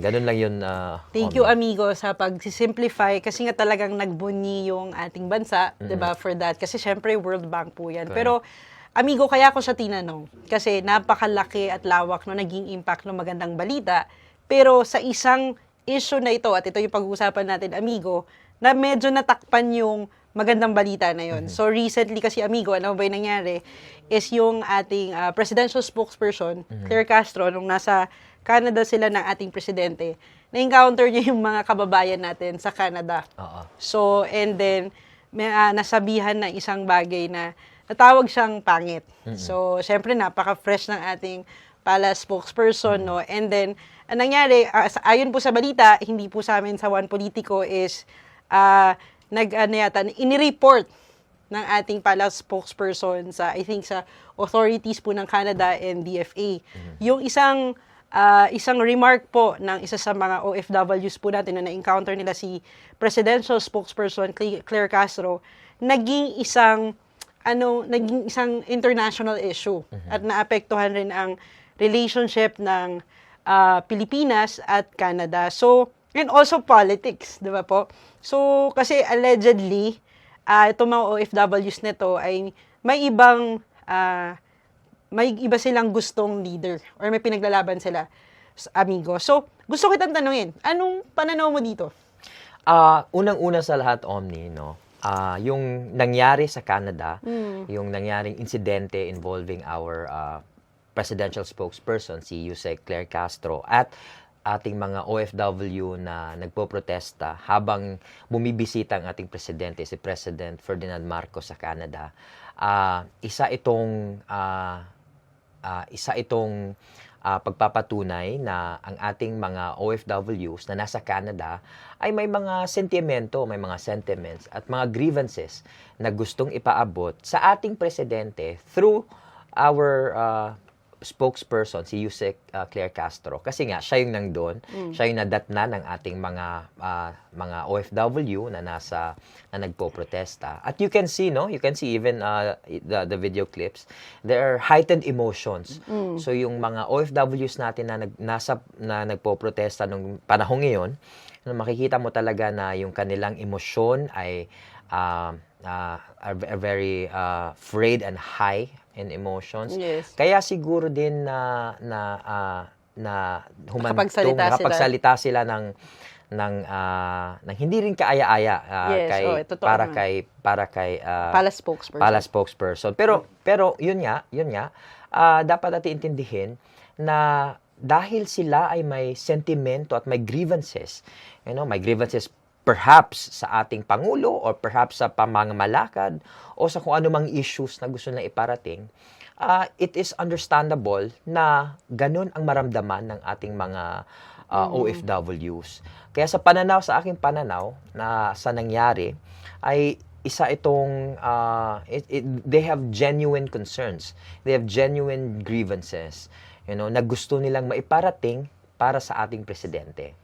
Ganun lang yun. Thank you, amigo, sa pag-simplify kasi nga talagang nagbuni yung ating bansa, 'di ba, for that. Kasi syempre World Bank po 'yan. Correct. Pero amigo, kaya ko siya tinanong kasi napakalaki at lawak no naging impact ng magandang balita. Pero sa isang issue na ito, at ito yung pag-uusapan natin, amigo, na medyo natakpan yung magandang balita na yon. So recently kasi, amigo, ano ba yung nangyari is yung ating presidential spokesperson, Claire Castro, nung nasa Canada sila ng ating presidente, na-encounter niya yung mga kababayan natin sa Canada. So, and then, may, nasabihan ng isang bagay na natawag siyang pangit. So, syempre, napaka-fresh ng ating palace spokesperson, no? And then, ang nangyari, ayon po sa balita, hindi po sa amin sa One Politico is, inireport ng ating palace spokesperson sa, I think, sa authorities po ng Canada and DFA. Yung isang remark po ng isa sa mga OFWs po natin na na-encounter nila si presidential spokesperson Claire Castro, naging isang international issue at naapektuhan rin ang relationship ng Pilipinas at Canada. So, and also politics, di ba po? So, kasi allegedly, itong mga OFWs nito ay may iba silang gustong leader or may pinaglalaban sila, amigo. So, gusto kitang tanungin, anong pananaw mo dito? Unang-una sa lahat, Omni, no? Yung nangyari sa Canada, yung nangyaring insidente involving our presidential spokesperson, si Yusek Claire Castro, at ating mga OFW na nagpoprotesta habang bumibisita ang ating presidente, si President Ferdinand Marcos sa Canada. Isa itong pagpapatunay na ang ating mga OFWs na nasa Canada ay may mga sentimento, may mga sentiments at mga grievances na gustong ipaabot sa ating presidente through our spokesperson, si Yusek Claire Castro. Kasi nga, siya yung nandun, siya yung nadatna ng ating mga OFW na nagpo-protesta. At you can see, no? You can see even the video clips, there are heightened emotions. So yung mga OFWs natin na nagpo-protesta nung panahong ngayon, makikita mo talaga na yung kanilang emosyon ay are very frayed and high in emotions. Yes. Kaya siguro din na nakapagsalita sila ng hindi rin kaaya-aya para kay palace spokesperson. Pero yun nga, dapat natin intindihin na dahil sila ay may sentimento at may grievances, may grievances perhaps sa ating Pangulo or perhaps sa pamamamalakad o sa kung anumang issues na gusto na iparating, it is understandable na ganun ang maramdaman ng ating mga OFWs. Kaya sa aking pananaw na sa nangyari, ay isa itong, they have genuine concerns. They have genuine grievances, na gusto nilang maiparating para sa ating presidente.